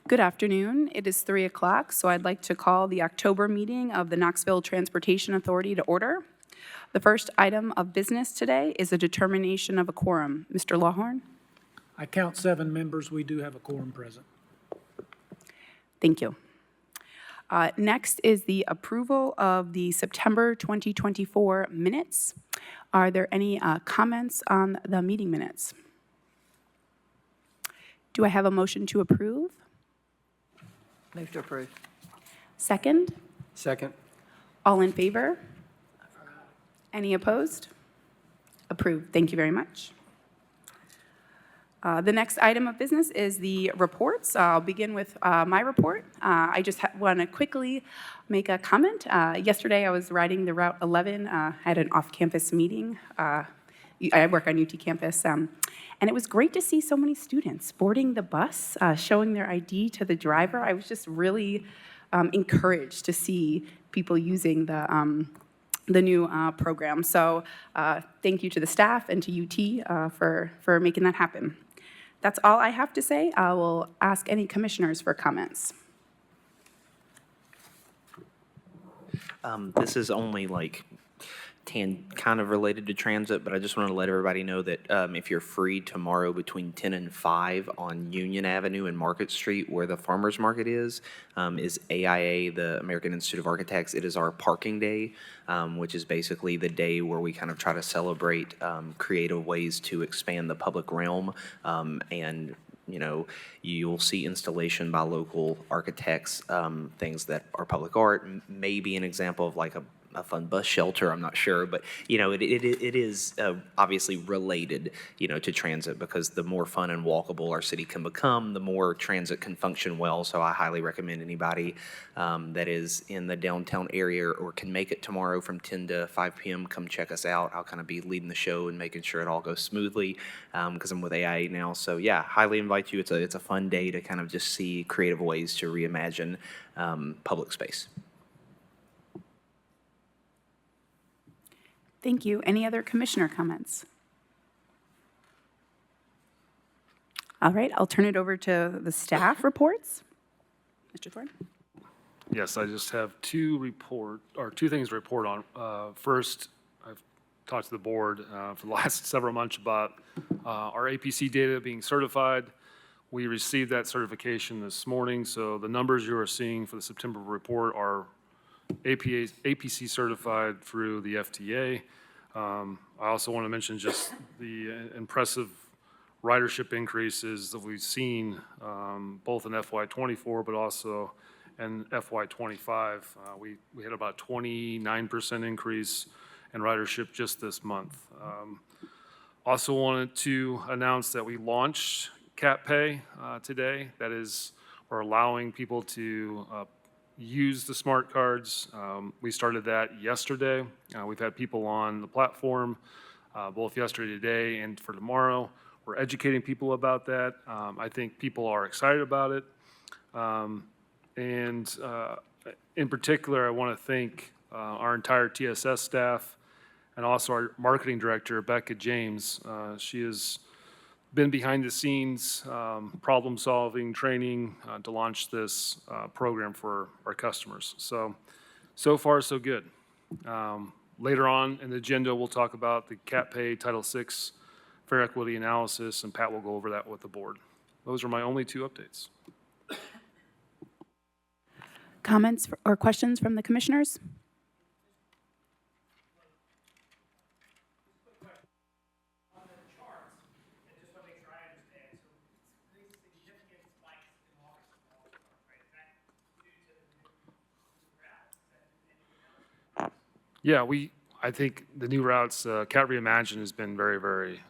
Good afternoon. It is 3 o'clock, so I'd like to call the October meeting of the Knoxville Transportation Authority to order. The first item of business today is a determination of a quorum. Mr. Lawhorn? I count 7 members. We do have a quorum present. Thank you. Next is the approval of the September 2024 minutes. Are there any comments on the meeting minutes? Do I have a motion to approve? Move to approve. Second? Second. All in favor? Any opposed? Approved. Thank you very much. The next item of business is the reports. I'll begin with my report. I just want to quickly make a comment. Yesterday, I was riding the Route 11. I had an off-campus meeting. I work on UT campus, and it was great to see so many students boarding the bus, showing their ID to the driver. I was just really encouraged to see people using the new program. So thank you to the staff and to UT for making that happen. That's all I have to say. I will ask any commissioners for comments. This is only like kind of related to transit, but I just want to let everybody know that if you're free tomorrow between 10 and 5 on Union Avenue and Market Street, where the farmers market is AIA, the American Institute of Architects. It is our parking day, which is basically the day where we kind of try to celebrate creative ways to expand the public realm. And you know, you'll see installation by local architects, things that are public art, maybe an example of like a fun bus shelter, I'm not sure, but you know, it is obviously related, you know, to transit, because the more fun and walkable our city can become, the more transit can function well. So I highly recommend anybody that is in the downtown area or can make it tomorrow from 10 to 5 p.m. come check us out. I'll kind of be leading the show and making sure it all goes smoothly because I'm with AIA now. So yeah, highly invite you. It's a fun day to kind of just see creative ways to reimagine public space. Thank you. Any other commissioner comments? All right, I'll turn it over to the staff reports. Mr. Thorne? Yes, I just have two things to report on. First, I've talked to the board for the last several months about our APC data being certified. We received that certification this morning, so the numbers you are seeing for the September report are APC certified through the FTA. I also want to mention just the impressive ridership increases that we've seen both in FY24 but also in FY25. We hit about 29% increase in ridership just this month. Also wanted to announce that we launched Kta Pay today. That is, we're allowing people to use the smart cards. We started that yesterday. We've had people on the platform both yesterday, today, and for tomorrow. We're educating people about that. I think people are excited about it. And in particular, I want to thank our entire TSS staff and also our marketing director, Becca James. She has been behind the scenes, problem solving, training to launch this program for our customers. So far, so good. Later on in the agenda, we'll talk about the Kta Pay Title VI Fair Equity Analysis, and Pat will go over that with the board. Those are my only two updates. Comments or questions from the commissioners? Yeah, I think the new routes, Cat Reimagine has been very, very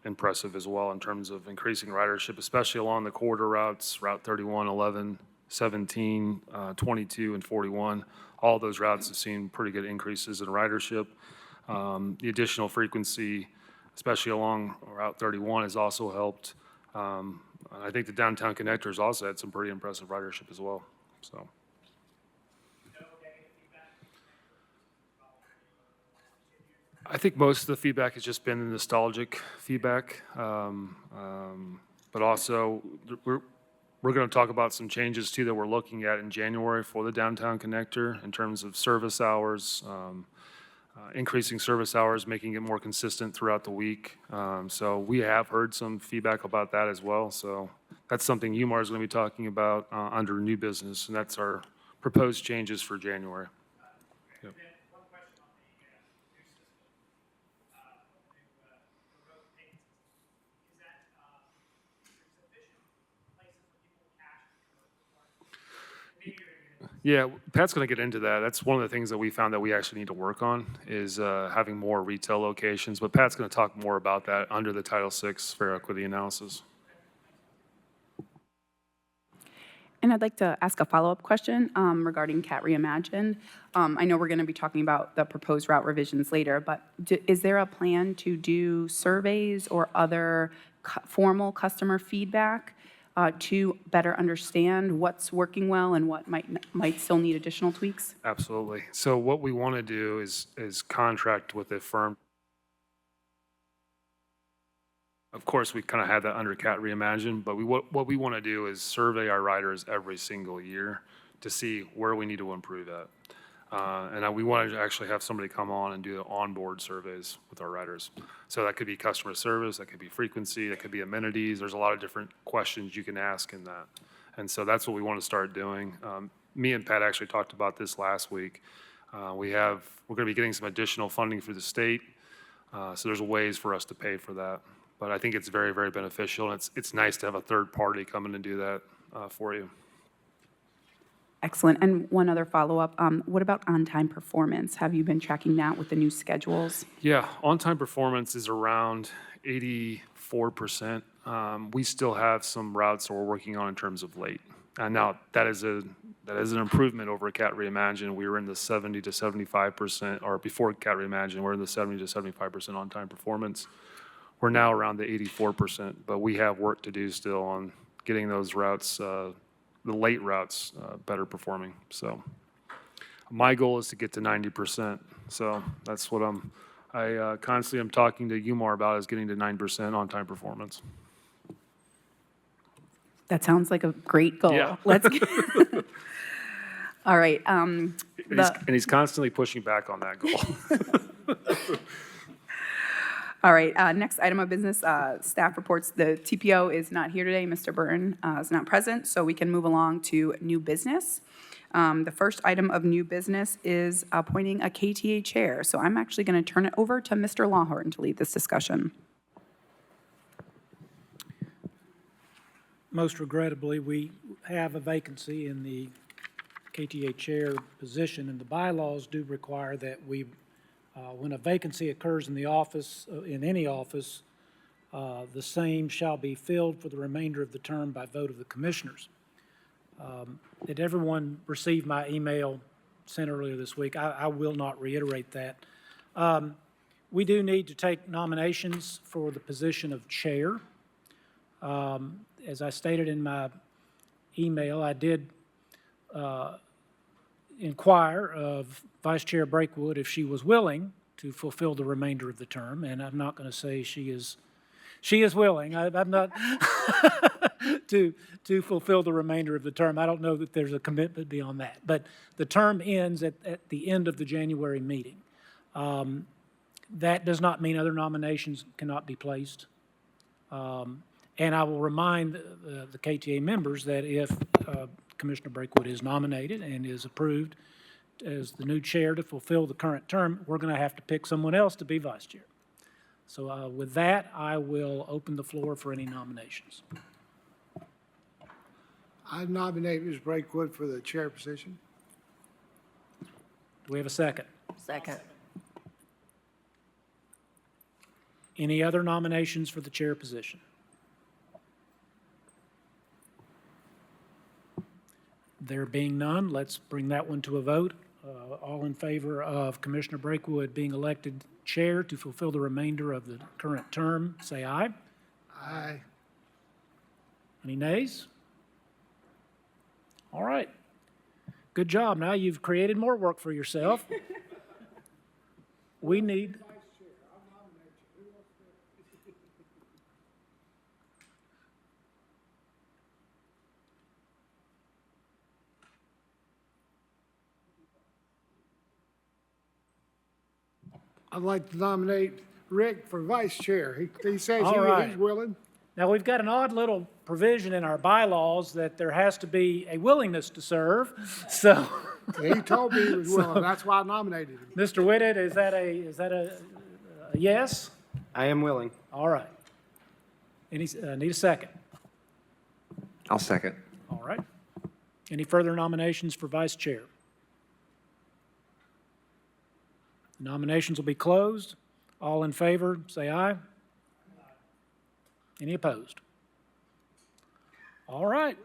impressive as well in terms of increasing ridership, especially along the corridor routes, Route 31, 11, 17, 22, and 41. All those routes have seen pretty good increases in ridership. The additional frequency, especially along Route 31, has also helped. I think the downtown connectors also had some pretty impressive ridership as well. So. I think most of the feedback has just been nostalgic feedback, but also We're going to talk about some changes too that we're looking at in January for the downtown connector in terms of service hours, increasing service hours, making it more consistent throughout the week. So we have heard some feedback about that as well. So that's something UMAR is going to be talking about under new business, and that's our proposed changes for January. Yep. Yeah, Pat's going to get into that. That's one of the things that we found that we actually need to work on is having more retail locations. But Pat's going to talk more about that under the Title VI fair equity analysis. And I'd like to ask a follow-up question regarding CAT Reimagined. I know we're going to be talking about the proposed route revisions later, but is there a plan to do surveys or other formal customer feedback to better understand what's working well and what might still need additional tweaks? Absolutely. So what we want to do is contract with a firm. Of course, we kind of had that under CAT Reimagined, but what we want to do is survey our riders every single year to see where we need to improve at. And we want to actually have somebody come on and do the onboard surveys with our riders. So that could be customer service, that could be frequency, that could be amenities. There's a lot of different questions you can ask in that. And so that's what we want to start doing. Me and Pat actually talked about this last week. We're going to be getting some additional funding through the state. So there's ways for us to pay for that. But I think it's very, very beneficial. And it's nice to have a third party come in and do that for you. Excellent. And one other follow-up, what about on-time performance? Have you been tracking that with the new schedules? Yeah, on-time performance is around 84%. We still have some routes that we're working on in terms of late. And now that is an improvement over CAT Reimagined. We were in the 70 to 75%, or before CAT Reimagined, we're in the 70 to 75% on-time performance. We're now around the 84%, but we have work to do still on getting those routes, the late routes, better performing. So my goal is to get to 90%. So that's what I constantly am talking to UMAR about, is getting to 9% on-time performance. That sounds like a great goal. Yeah. Let's get all right. And he's constantly pushing back on that goal. All right, next item of business, staff reports. The TPO is not here today. Mr. Burton is not present, so we can move along to new business. The first item of new business is appointing a KTA chair. So I'm actually going to turn it over to Mr. Lawhorn to lead this discussion. Most regrettably, we have a vacancy in the KTA chair position, and the bylaws do require that we, when a vacancy occurs in the office, in any office, the same shall be filled for the remainder of the term by vote of the commissioners. Did everyone receive my email sent earlier this week? I will not reiterate that. We do need to take nominations for the position of chair. As I stated in my email, I did inquire of Vice Chair Breakwood if she was willing to fulfill the remainder of the term, and I'm not going to say she is willing. I'm not to fulfill the remainder of the term. I don't know that there's a commitment beyond that, but the term ends at the end of the January meeting. That does not mean other nominations cannot be placed. And I will remind the KTA members that if Commissioner Breakwood is nominated and is approved as the new chair to fulfill the current term, we're going to have to pick someone else to be vice chair. So with that, I will open the floor for any nominations. I nominate Ms. Breakwood for the chair position. Do we have a second? Second. Any other nominations for the chair position? There being none, let's bring that one to a vote. All in favor of Commissioner Breakwood being elected chair to fulfill the remainder of the current term, say aye. Aye. Any nays? All right. Good job. Now you've created more work for yourself. We need... I'd like to nominate Rick for vice chair. He says All right. he's willing. Now, we've got an odd little provision in our bylaws that there has to be a willingness to serve. So, He told me he was willing. That's why I nominated him. Mr. Whitted, is that a yes? I am willing. All right. Need a second? I'll second. All right. Any further nominations for vice chair? Nominations will be closed. All in favor, say aye. Any opposed? All right.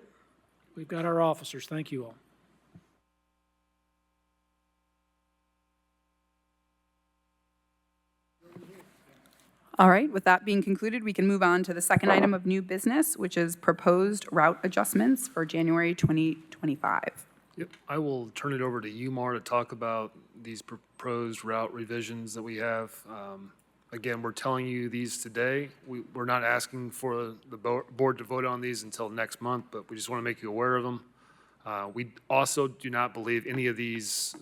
We've got our officers. Thank you all. All right, with that being concluded, we can move on to the second item of new business, which is proposed route adjustments for January 2025. Yep, I will turn it over to Umar to talk about these proposed route revisions that we have. Again, we're telling you these today. We're not asking for the board to vote on these until next month, but we just want to make you aware of them. We also do not believe any of these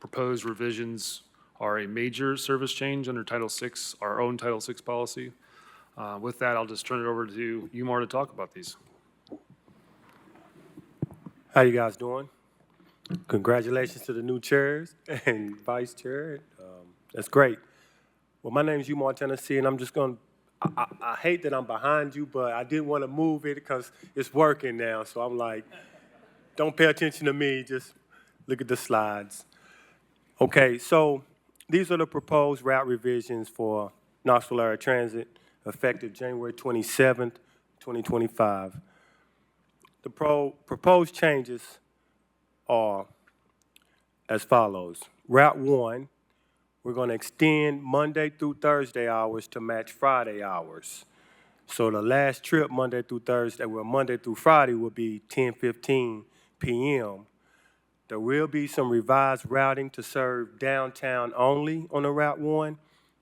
proposed revisions are a major service change under Title VI, our own Title VI policy. With that, I'll just turn it over to Umar to talk about these. How you guys doing? Congratulations to the new chairs and vice chair. That's great. Well, my name is Umar, Tennessee, and I'm just going to, I hate that I'm behind you, but I didn't want to move it because it's working now. So I'm like, don't pay attention to me, just look at the slides. Okay, so these are the proposed route revisions for Knoxville Area Transit effective January 27th, 2025. The proposed changes are as follows. Route 1, we're going to extend Monday through Thursday hours to match Friday hours. So the last trip Monday through Thursday, well, Monday through Friday will be 10:15 p.m. There will be some revised routing to serve downtown only on the Route 1,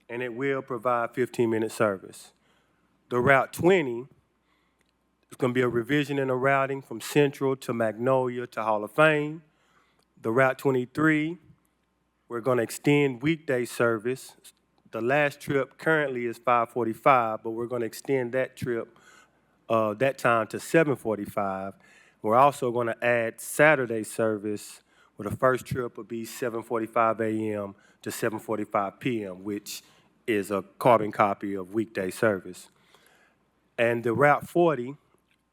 and it will provide 15-minute service. The Route 20, there's going to be a revision in the routing from Central to Magnolia to Hall of Fame. The Route 23, we're going to extend weekday service. The last trip currently is 5:45, but we're going to extend that trip, that time to 7:45. We're also going to add Saturday service, where the first trip will be 7:45 a.m. to 7:45 p.m., which is a carbon copy of weekday service. And the Route 40,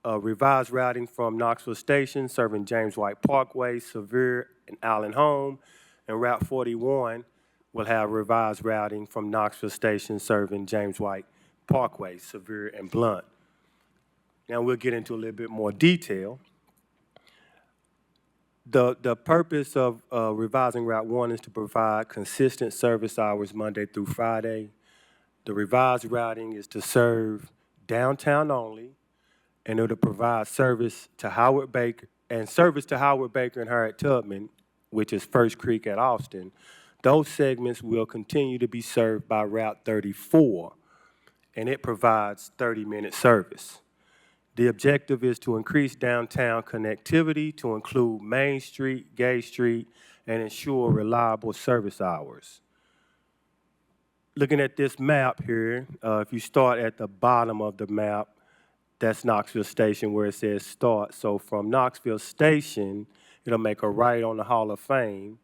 revised routing from Knoxville Station, serving James White Parkway, Sevier, and Allen Home. And Route 41 will have revised routing from Knoxville Station, serving James White Parkway, Sevier, and Blunt. Now we'll get into a little bit more detail. The purpose of revising Route 1 is to provide consistent service hours Monday through Friday. The revised routing is to serve downtown only, and it'll provide service to Howard Baker and Harriet Tubman, which is First Creek at Austin. Those segments will continue to be served by Route 34, and it provides 30-minute service. The objective is to increase downtown connectivity to include Main Street, Gay Street, and ensure reliable service hours. Looking at this map here, if you start at the bottom of the map, that's Knoxville Station where it says start. So from Knoxville Station, it'll make a right on the Hall of Fame,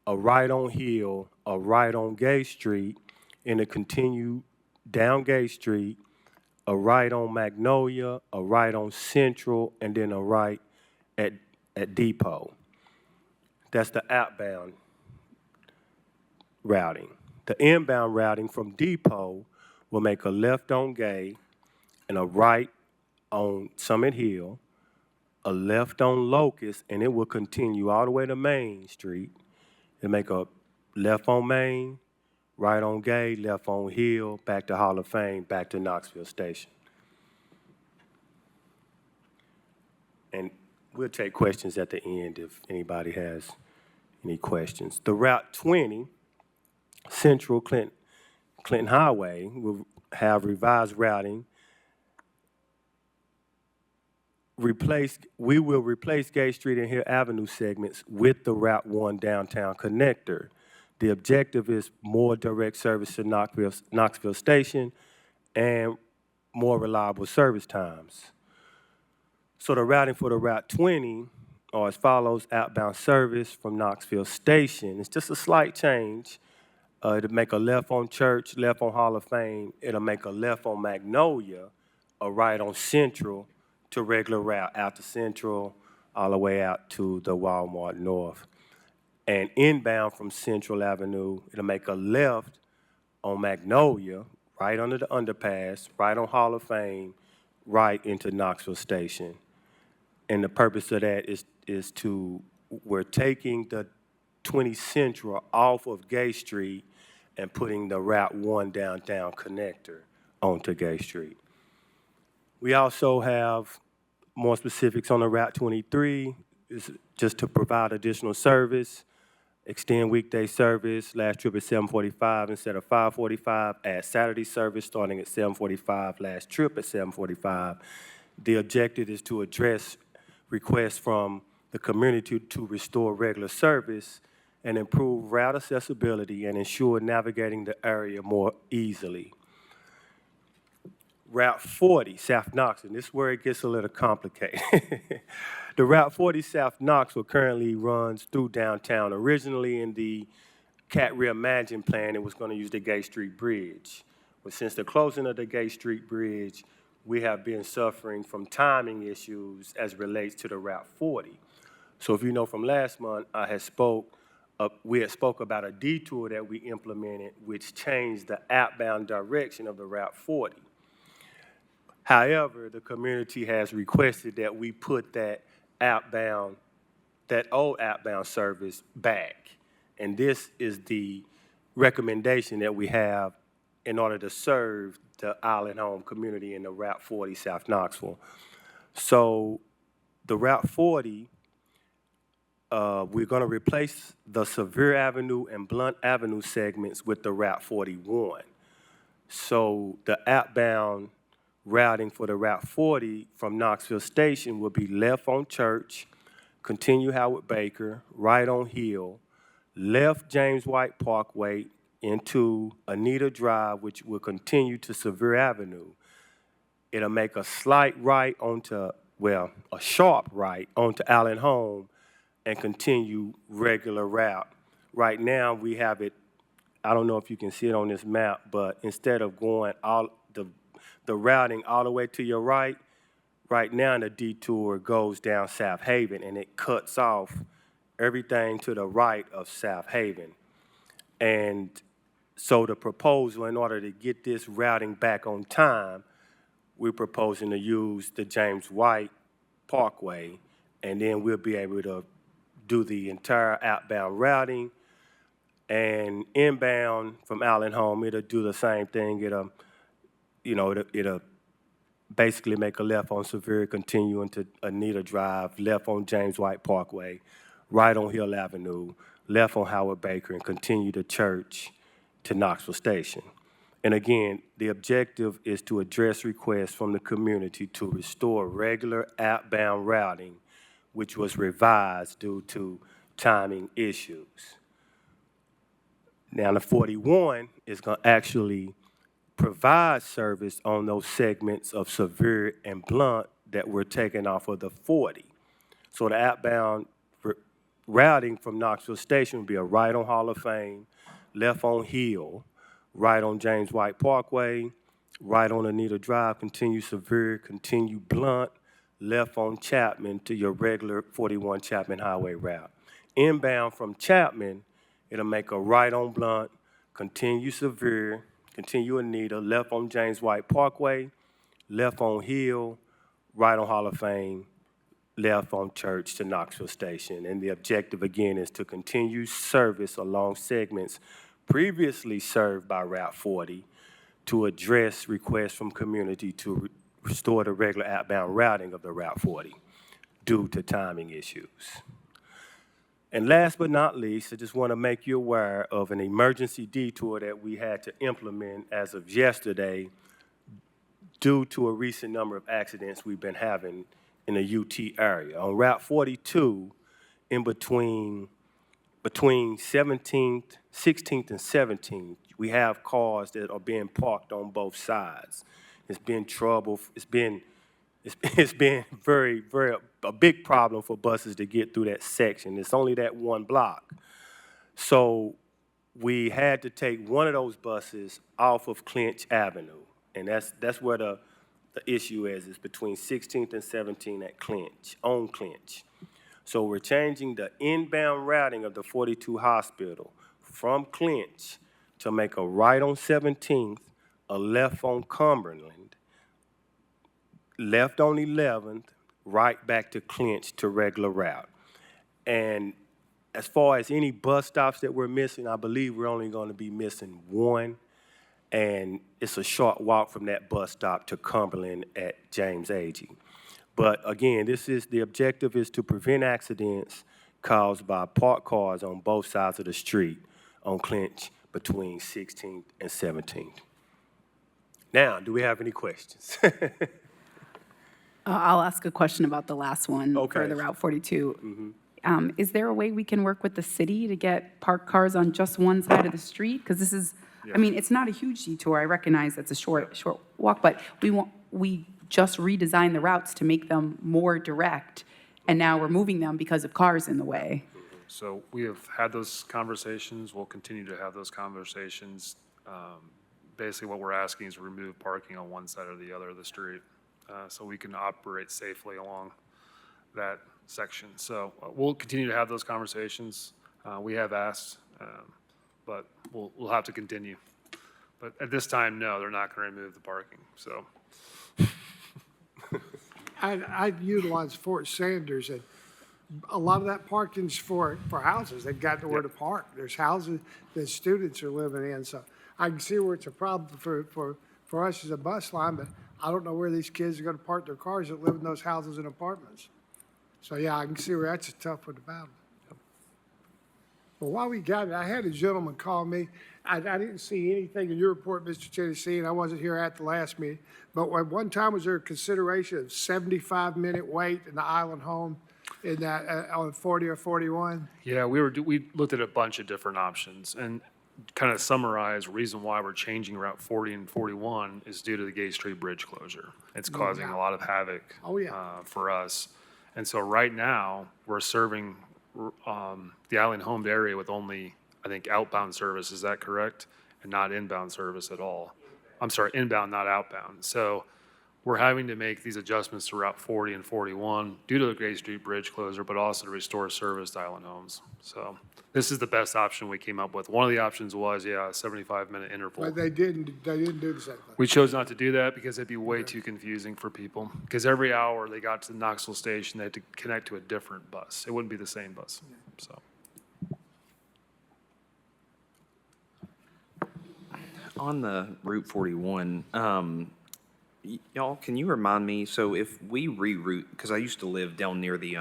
a right on Hill, a right on Gay Street, and a continue down Gay Street, a right on Magnolia, a right on Central, and then a right at Depot. That's the outbound routing. The inbound routing from Depot will make a left on Gay and a right on Summit Hill, a left on Locust, and it will continue all the way to Main Street. It'll make a left on Main, right on Gay, left on Hill, back to Hall of Fame, back to Knoxville Station. And we'll take questions at the end if anybody has any questions. The Route 20, Central Clinton Highway, will have revised routing. We will replace Gay Street and Hill Avenue segments with the Route 1 downtown connector. The objective is more direct service to Knoxville Station and more reliable service times. So the routing for the Route 20 are as follows: outbound service from Knoxville Station. It's just a slight change. It'll make a left on Church, left on Hall of Fame. It'll make a left on Magnolia, a right on Central to regular route out to Central, all the way out to the Walmart North. And inbound from Central Avenue, it'll make a left on Magnolia, right under the underpass, right on Hall of Fame, right into Knoxville Station. And the purpose of that is we're taking the 20 Central off of Gay Street and putting the Route 1 downtown connector onto Gay Street. We also have more specifics on the Route 23, is just to provide additional service, extend weekday service, last trip at 7:45 instead of 5:45, add Saturday service starting at 7:45, last trip at 7:45. The objective is to address requests from the community to restore regular service and improve route accessibility and ensure navigating the area more easily. Route 40, South Knoxville, this is where it gets a little complicated. The Route 40 South Knoxville currently runs through downtown. Originally in the Kta R Reimagined plan, it was going to use the Gay Street Bridge. But since the closing of the Gay Street Bridge, we have been suffering from timing issues as it relates to the Route 40. So if you know from last month, we had spoke about a detour that we implemented, which changed the outbound direction of the Route 40. However, the community has requested that we put that old outbound service back. And this is the recommendation that we have in order to serve the Island Home community in the Route 40 South Knoxville. So the Route 40, we're gonna replace the Sevier Avenue and Blunt Avenue segments with the Route 41. So the outbound routing for the Route 40 from Knoxville Station will be left on Church, continue Howard Baker, right on Hill, left James White Parkway into Anita Drive, which will continue to Sevier Avenue. It'll make a slight right onto, a sharp right onto Allen Home and continue regular route. Right now, we have it, I don't know if you can see it on this map, but instead of going the routing all the way to your right now the detour goes down South Haven and it cuts off everything to the right of South Haven. And so the proposal, in order to get this routing back on time, we're proposing to use the James White Parkway, and then we'll be able to do the entire outbound routing. And inbound from Allen Home, it'll do the same thing. It'll basically make a left on Sevier, continue into Anita Drive, left on James White Parkway, right on Hill Avenue, left on Howard Baker, and continue to Church to Knoxville Station. And again, the objective is to address requests from the community to restore regular outbound routing, which was revised due to timing issues. Now, the 41 is going to actually provide service on those segments of Sevier and Blunt that were taken off of the 40. So the outbound routing from Knoxville Station would be a right on Hall of Fame, left on Hill, right on James White Parkway, right on Anita Drive, continue Sevier, continue Blunt, left on Chapman to your regular 41 Chapman Highway route. Inbound from Chapman, it'll make a right on Blunt, continue Sevier, continue Anita, left on James White Parkway, left on Hill, right on Hall of Fame, left on Church to Knoxville Station. And the objective, again, is to continue service along segments previously served by Route 40 to address requests from community to restore the regular outbound routing of the Route 40 due to timing issues. And last but not least, I just want to make you aware of an emergency detour that we had to implement as of yesterday due to a recent number of accidents we've been having in the UT area. On Route 42, in between between 17th, 16th, and 17th, we have cars that are being parked on both sides. It's been trouble. It's been very, very a big problem for buses to get through that section. It's only that one block. So we had to take one of those buses off of Clinch Avenue. And that's where the issue is between 16th and 17th at Clinch, on Clinch. So we're changing the inbound routing of the 42 hospital from Clinch to make a right on 17th, a left on Cumberland, left on 11th, right back to Clinch to regular route. And as far as any bus stops that we're missing, I believe we're only going to be missing one, and it's a short walk from that bus stop to Cumberland at James Agee. But again, the objective is to prevent accidents caused by parked cars on both sides of the street on Clinch between 16th and 17th. Now, do we have any questions? I'll ask a question about the last one for Okay. the Route 42. Is there a way we can work with the city to get parked cars on just one side of the street? Because this is, I mean, it's not a huge detour. I recognize it's a short walk, but we just redesigned the routes to make them more direct, and now we're moving them because of cars in the way. So we have had those conversations. We'll continue to have those conversations. Basically, what we're asking is remove parking on one side or the other of the street so we can operate safely along that section. So we'll continue to have those conversations. We have asked, but we'll have to continue. But at this time, no, they're not going to remove the parking. So I utilize Fort Sanders, and a lot of that parking's for houses. They've got nowhere to park. There's houses that students are living in, so I can see where it's a problem for us as a bus line, but I don't know where these kids are gonna park their cars that live in those houses and apartments. So, yeah, I can see where that's a tough one to battle. Well, while we got it, I had a gentleman call me. I didn't see anything in your report, Mr. Tennessee, and I wasn't here at the last meeting. But at one time, was there a consideration of 75-minute wait in the Island Home in that, on 40 or 41? yeah, we looked at a bunch of different options and kind of summarize reason why we're changing Route 40 and 41 is due to the Gay Street Bridge closure. It's causing a lot of havoc Oh, yeah. for us. And so right now, we're serving the Island Home area with only, I think, outbound service. Is that correct? And not inbound service at all. I'm sorry, inbound, not outbound. So we're having to make these adjustments to Route 40 and 41 due to the Gay Street Bridge closure, but also to restore service to Island Homes. So this is the best option we came up with. One of the options was, a 75-minute interval. But they didn't do the same thing. We chose not to do that because it'd be way too confusing for people. Because every hour they got to the Knoxville station, they had to connect to a different bus. It wouldn't be the same bus, so. On the Route 41, y'all, can you remind me, so if we reroute, because I used to live down near the,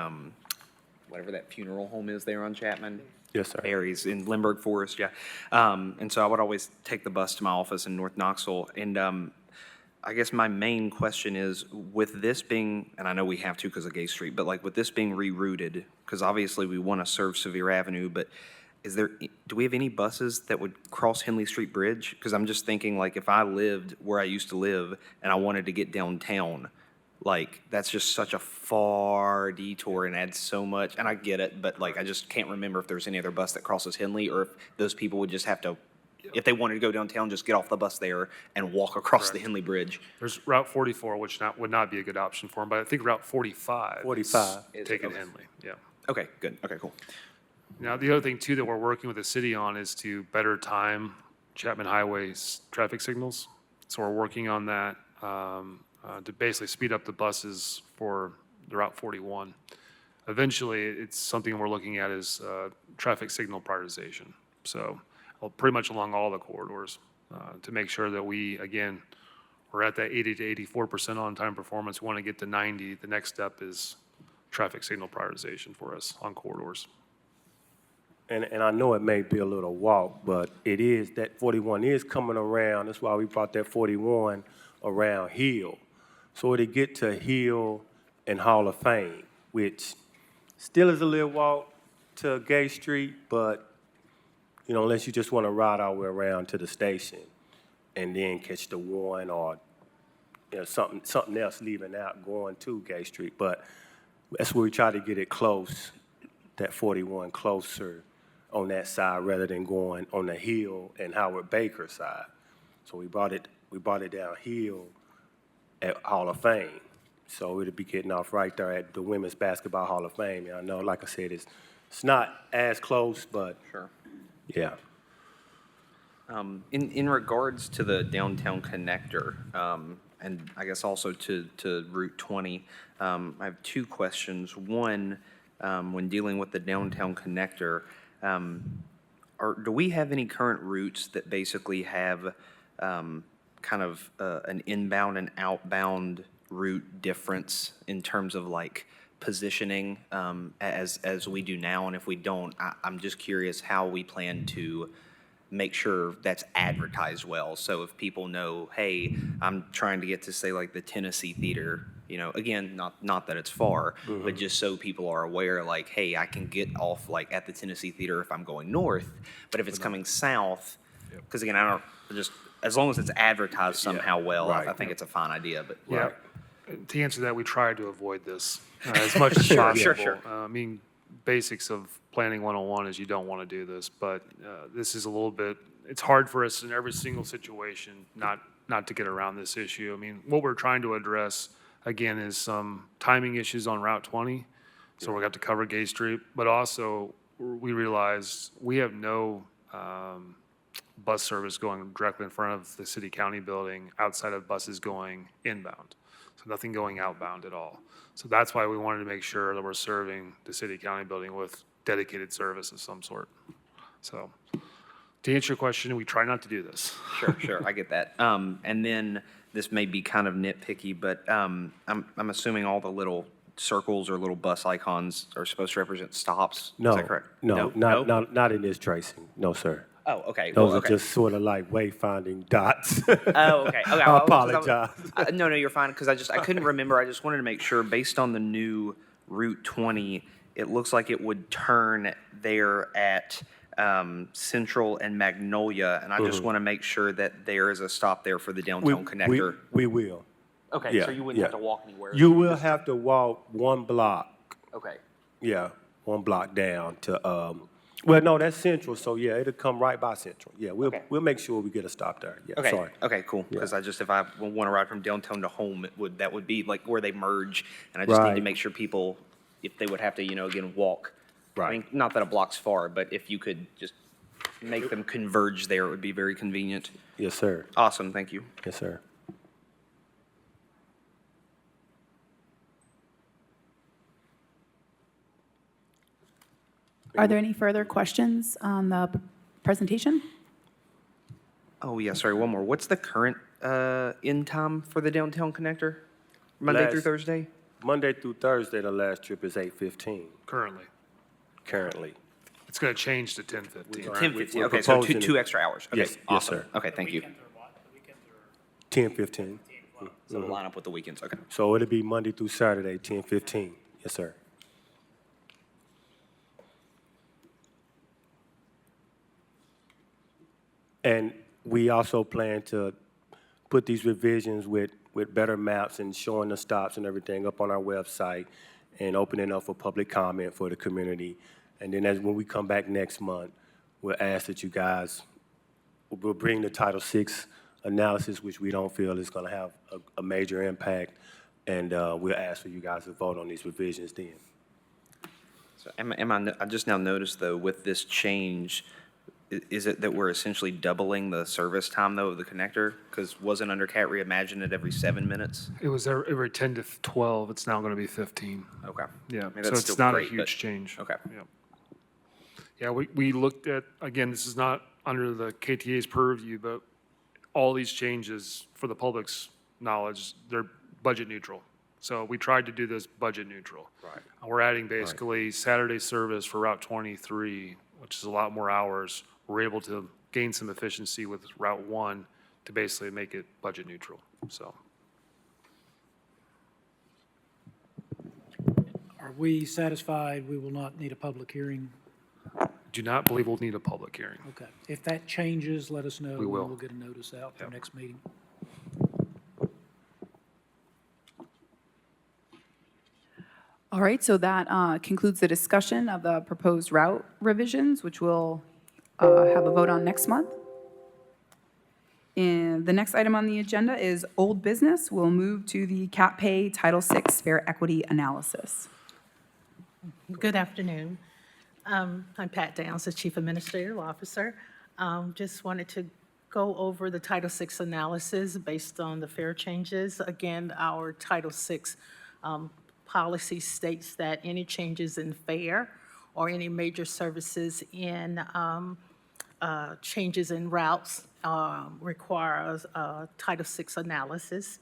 whatever that funeral home is there on Chapman? Yes, sir. Aries in Lindbergh Forest, yeah. And so I would always take the bus to my office in North Knoxville. And I guess my main question is, with this being, and I know we have to because of Gay Street, but like with this being rerouted, because obviously we want to serve Sevier Avenue, but do we have any buses that would cross Henley Street Bridge? Because I'm just thinking, like, if I lived where I used to live and I wanted to get downtown, like, that's just such a far detour and adds so much, and I get it, but like, I just can't remember if there's any other bus that crosses Henley, or if those people would just have to, if they wanted to go downtown, just get off the bus there and walk across the Henley Bridge. There's Route 44, which would not be a good option for them, but I think Route 45. 45. is taking Henley, yeah. Okay, good, okay, cool. Now, the other thing too that we're working with the city on is to better time Chapman Highway's traffic signals. So we're working on that to basically speed up the buses for the Route 41. Eventually, it's something we're looking at is traffic signal prioritization. So pretty much along all the corridors to make sure that we, again, we're at that 80 to 84% on-time performance. We want to get to 90. The next step is traffic signal prioritization for us on corridors. And I know it may be a little walk, but it is, that 41 is coming around. That's why we brought that 41 around Hill. So it'll get to Hill and Hall of Fame, which still is a little walk, to Gay Street, but, you know, unless you just want to ride all the way around to the station and then catch the one or, you know, something else leaving out going to Gay Street. But that's where we try to get it close, that 41 closer on that side rather than going on the Hill and Howard Baker side. So we brought it downhill at Hall of Fame. So it'll be getting off right there at the Women's Basketball Hall of Fame. And I know, like I said, it's not as close, but Sure. yeah. In regards to the downtown connector, and I guess also to Route 20, I have two questions. One, when dealing with the downtown connector, do we have any current routes that basically have kind of an inbound and outbound route difference in terms of like positioning as we do now? And if we don't, I'm just curious how we plan to make sure that's advertised well. So if people know, hey, I'm trying to get to, say, like the Tennessee Theater, you know, again, not that it's far, but just so people are aware, like, hey, I can get off like at the Tennessee Theater if I'm going north, but if it's coming south, because again, I don't, just as long as it's advertised somehow well, I think it's a fine idea. But Yeah. To answer that, we tried to avoid this as much as possible. Sure. I mean, basics of planning 101 is you don't want to do this, but this is a little bit, it's hard for us in every single situation not to get around this issue. I mean, what we're trying to address, again, is some timing issues on Route 20. So we're going to have to cover Gay Street, but also we realized we have no bus service going directly in front of the city-county building outside of buses going inbound. So nothing going outbound at all. So that's why we wanted to make sure that we're serving the city-county building with dedicated service of some sort. So to answer your question, we try not to do this. Sure, I get that. And then this may be kind of nitpicky, but I'm assuming all the little circles or little bus icons are supposed to represent stops. No, Is that correct? no, not in this tracing. No, sir. Oh, okay. Those well, are okay. just sort of like wayfinding dots. Oh, okay. Okay. I apologize. No, you're fine, because I couldn't remember. I just wanted to make sure, based on the new Route 20, it looks like it would turn there at Central and Magnolia, and I just want to make sure that there is a stop there for the downtown connector. We will. Okay, yeah, so you wouldn't yeah. have to walk anywhere. You will have to walk one block. Okay. Yeah, one block down to, well, no, that's Central, so yeah, it'll come right by Central. Yeah, we'll make sure we get a stop there. Yeah, Okay. sorry. Okay, cool. Because if I want to ride from downtown to home, that would be like where they merge, and I just need to Right. make sure people, if they would have to, again, walk. I Right. mean, not that a block's far, but if you could just make them converge there, it would be very convenient. Yes, sir. Awesome, thank you. Yes, sir. Are there any further questions on the presentation? Oh, yeah, sorry, one more. What's the current end time for the downtown connector? Monday through Last- Thursday? Monday through Thursday, the last trip is 8:15 Currently. currently. It's going to change to 10:15. 10:15, we're okay, so proposing two it. extra hours. Okay, Yes, awesome. sir. Okay, thank you. 10:15. So line up with the weekends, okay. So it'll be Monday through Saturday, 10:15. Yes, sir. And we also plan to put these revisions with better maps and showing the stops and everything up on our website and opening up for public comment for the community. And then when we come back next month, we'll ask that you guys, we'll bring the Title VI analysis, which we don't feel is going to have a major impact, and we'll ask for you guys to vote on these revisions then. So I just now noticed, though, with this change, is it that we're essentially doubling the service time, though, of the connector? Because wasn't under Cat reimagined at every 7 minutes? It was every 10 to 12. It's now going to be 15. Okay. Yeah, I mean, so that's it's still not a great, but- huge change. Okay. Yeah. Yeah, we looked at, again, this is not under the KTA's purview, but all these changes, for the public's knowledge, they're budget neutral. So we tried to do this budget neutral. Right. We're adding basically Saturday service for Route 23, which is a lot more hours. We're able to gain some efficiency with Route 1 to basically make it budget neutral, so. Are we satisfied we will not need a public hearing do not believe we'll need a public hearing. Okay. If that changes, let us know. We will. And we'll get a notice out for Yep. next meeting. All right, so that concludes the discussion of the proposed route revisions, which we'll have a vote on next month. And the next item on the agenda is old business. We'll move to the Kta Title VI Fair Equity Analysis. Good afternoon. I'm Pat Downs, the Chief Administrative Officer. Just wanted to go over the Title VI analysis based on the fare changes. Again, our Title VI policy states that any changes in fare or any major services in changes in routes requires a Title VI analysis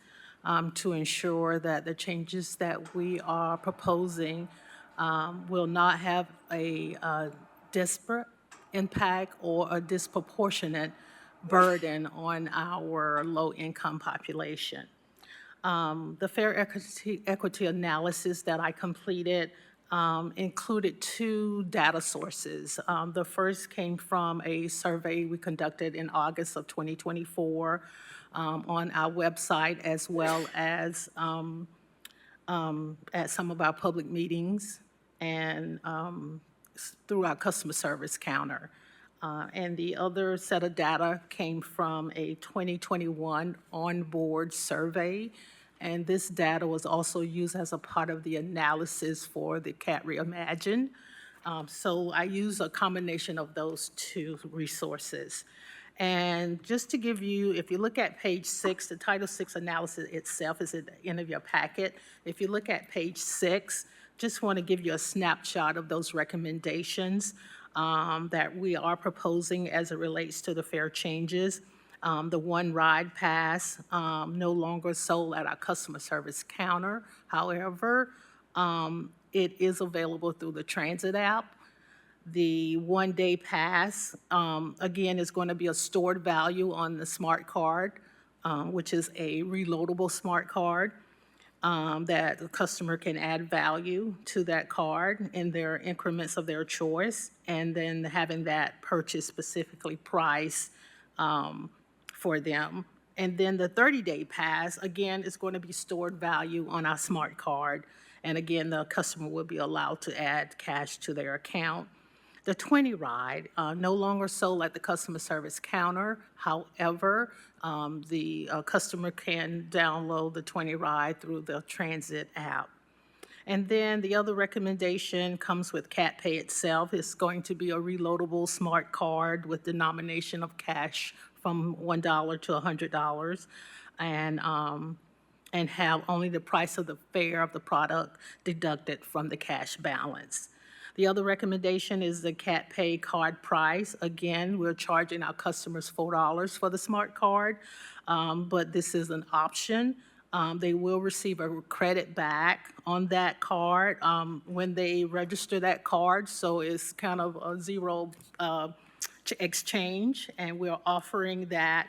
to ensure that the changes that we are proposing will not have a disparate impact or a disproportionate burden on our low-income population. The fare equity analysis that I completed included two data sources. The first came from a survey we conducted in August of 2024 on our website, as well as at some of our public meetings and through our customer service counter. And the other set of data came from a 2021 onboard survey. And this data was also used as a part of the analysis for the Kta Reimagine. So I use a combination of those two resources. And just to give you, if you look at page 6, the Title VI analysis itself is at the end of your packet. If you look at page 6, just want to give you a snapshot of those recommendations that we are proposing as it relates to the fare changes. The one ride pass no longer sold at our customer service counter. However, it is available through the transit app. The one-day pass, again, is going to be a stored value on the smart card, which is a reloadable smart card that the customer can add value to that card in their increments of their choice, and then having that purchase specifically priced for them. And then the 30-day pass, again, is going to be stored value on our smart card. And again, the customer will be allowed to add cash to their account. The 20 ride, no longer sold at the customer service counter. However, the customer can download the 20 ride through the transit app. And then the other recommendation comes with Kta Pay itself. It's going to be a reloadable smart card with denomination of cash from $1 to $100, and have only the price of the fare of the product deducted from the cash balance. The other recommendation is the Kta Pay card price. Again, we're charging our customers $4 for the smart card, but this is an option. They will receive a credit back on that card when they register that card, so it's kind of a zero exchange, and we're offering that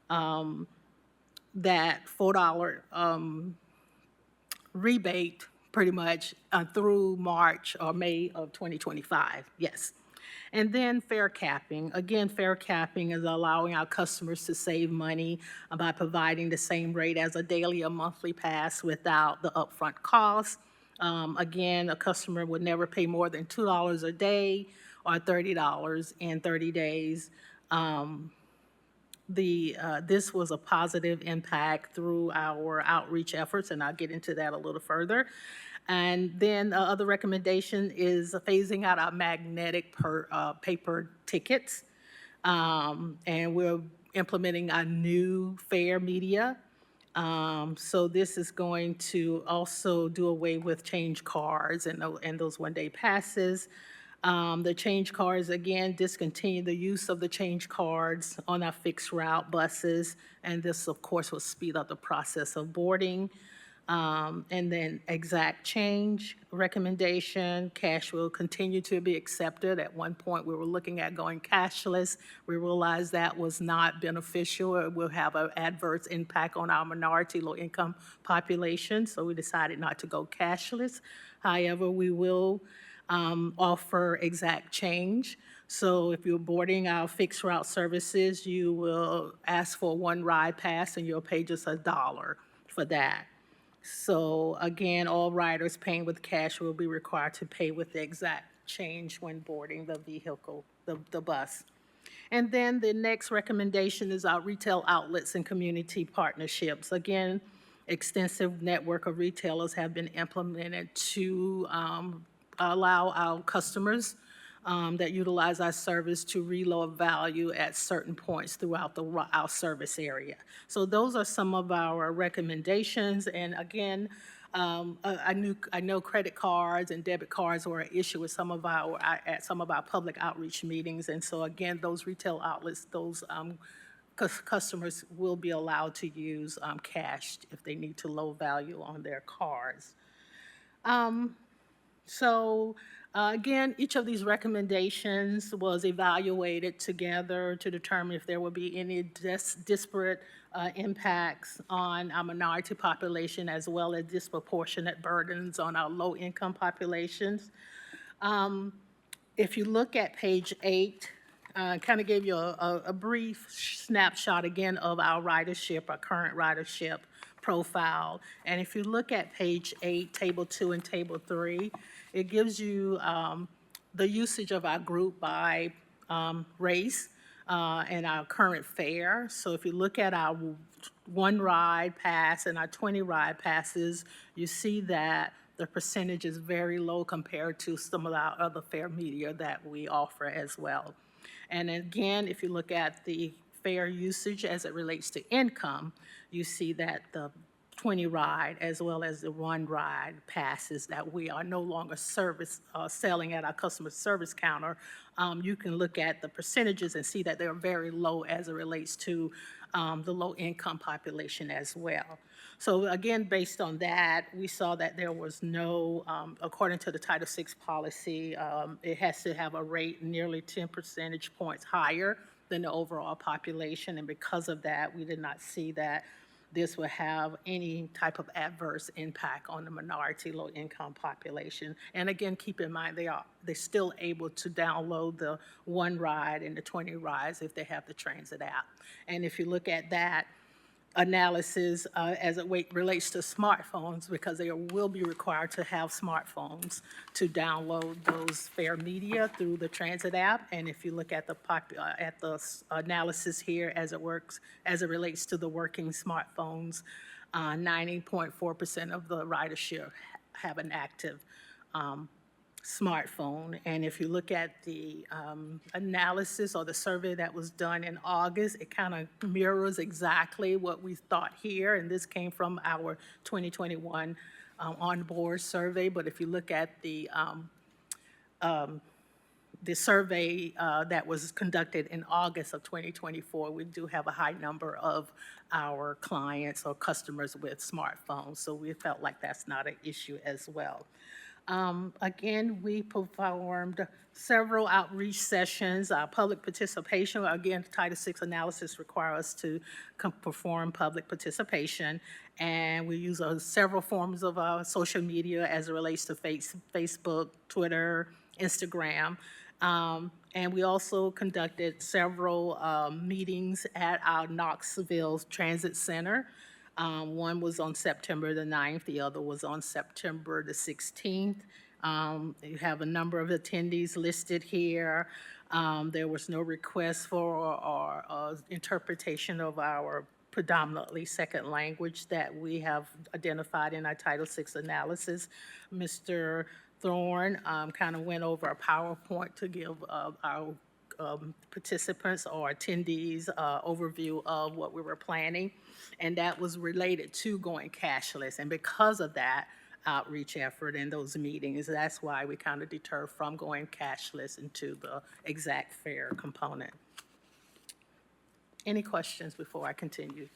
that $4 rebate pretty much through March or May of 2025, yes. And then fare capping. Again, fare capping is allowing our customers to save money by providing the same rate as a daily or monthly pass without the upfront cost. Again, a customer would never pay more than $2 a day or $30 in 30 days. This was a positive impact through our outreach efforts, and I'll get into that a little further. And then the other recommendation is phasing out our magnetic paper tickets. And we're implementing a new fare media. So this is going to also do away with change cards and those one-day passes. The change cards, again, discontinue the use of the change cards on our fixed route buses. And this, of course, will speed up the process of boarding. And then exact change recommendation, cash will continue to be accepted. At one point, we were looking at going cashless. We realized that was not beneficial. It will have an adverse impact on our minority low-income population, so we decided not to go cashless. However, we will offer exact change. So if you're boarding our fixed route services, you will ask for one ride pass and you'll pay just $1 for that. So again, all riders paying with cash will be required to pay with the exact change when boarding the vehicle, the bus. And then the next recommendation is our retail outlets and community partnerships. Again, extensive network of retailers have been implemented to allow our customers that utilize our service to reload value at certain points throughout our service area. So those are some of our recommendations. And again, I know credit cards and debit cards were an issue with at some of our public outreach meetings. And so again, those retail outlets, those customers will be allowed to use cash if they need to load value on their cards. Again, each of these recommendations was evaluated together to determine if there would be any disparate impacts on our minority population as well as disproportionate burdens on our low-income populations. If you look at page 8, kind of gave you a brief snapshot again of our ridership, our current ridership profile. And if you look at page 8, table 2 and table 3, it gives you the usage of our group by race and our current fare. So if you look at our 1 ride pass and our 20 ride passes, you see that the percentage is very low compared to some of our other fare media that we offer as well. And again, if you look at the fare usage as it relates to income, you see that the 20 ride as well as the 1 ride passes that we are no longer selling at our customer service counter. You can look at the percentages and see that they're very low as it relates to the low income population as well. So again, based on that, we saw that there was no, according to the Title VI policy, it has to have a rate nearly 10 percentage points higher than the overall population. And because of that, we did not see that this would have any type of adverse impact on the minority low-income population. And again, keep in mind, they're still able to download the 1 ride and the 20 rides if they have the transit app. And if you look at that analysis as it relates to smartphones, because they will be required to have smartphones to download those fare media through the transit app. And if you look at the analysis here as it relates to the working smartphones, 90.4% of the ridership have an active smartphone. And if you look at the analysis or the survey that was done in August, it kind of mirrors exactly what we thought here. And this came from our 2021 on-board survey. But if you look at the survey that was conducted in August of 2024, we do have a high number of our clients or customers with smartphones. So we felt like that's not an issue as well. Again, we performed several outreach sessions, public participation. Again, Title VI analysis requires us to perform public participation. And we use several forms of social media as it relates to Facebook, Twitter, Instagram. And we also conducted several meetings at our Knoxville Transit Center. One was on September the 9th, the other was on September the 16th. You have a number of attendees listed here. There was no request for or interpretation of our predominantly second language that we have identified in our Title VI analysis. Mr. Thorne kind of went over a PowerPoint to give our participants or attendees overview of what we were planning, and that was related to going cashless. And because of that outreach effort and those meetings, that's why we kind of deter from going cashless into the exact fare component. Any questions before I continue?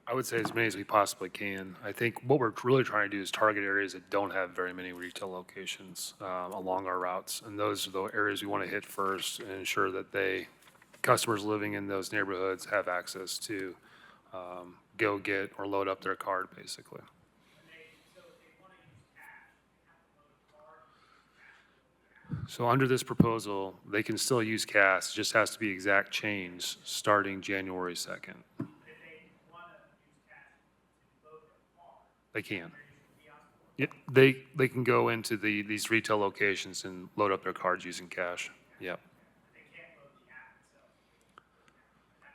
I would say as many as we possibly can. I think what we're really trying to do is target areas that don't have very many retail locations along our routes. And those are the areas we want to hit first and ensure that customers living in those neighborhoods have access to go get or load up their card, basically. So under this proposal, they can still use cash, it just has to be exact change starting January 2nd. They can. Yeah, they can go into these retail locations and load up their cards using cash. Yep.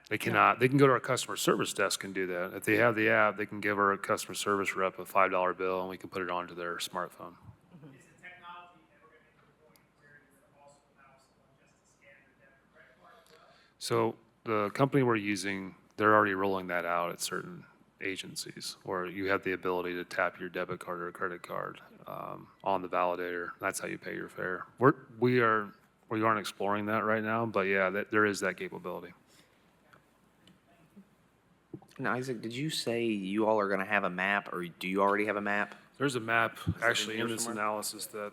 They cannot, they can go to our customer service desk and do that. If they have the app, they can give our customer service rep a $5 bill and we can put it onto their smartphone. So the company we're using, they're already rolling that out at certain agencies, where you have the ability to tap your debit card or credit card on the validator. That's how you pay your fare. We aren't exploring that right now, but yeah, there is that capability. And Isaac, did you say you all are going to have a map, or do you already have a map? There's a map actually here in this somewhere? analysis that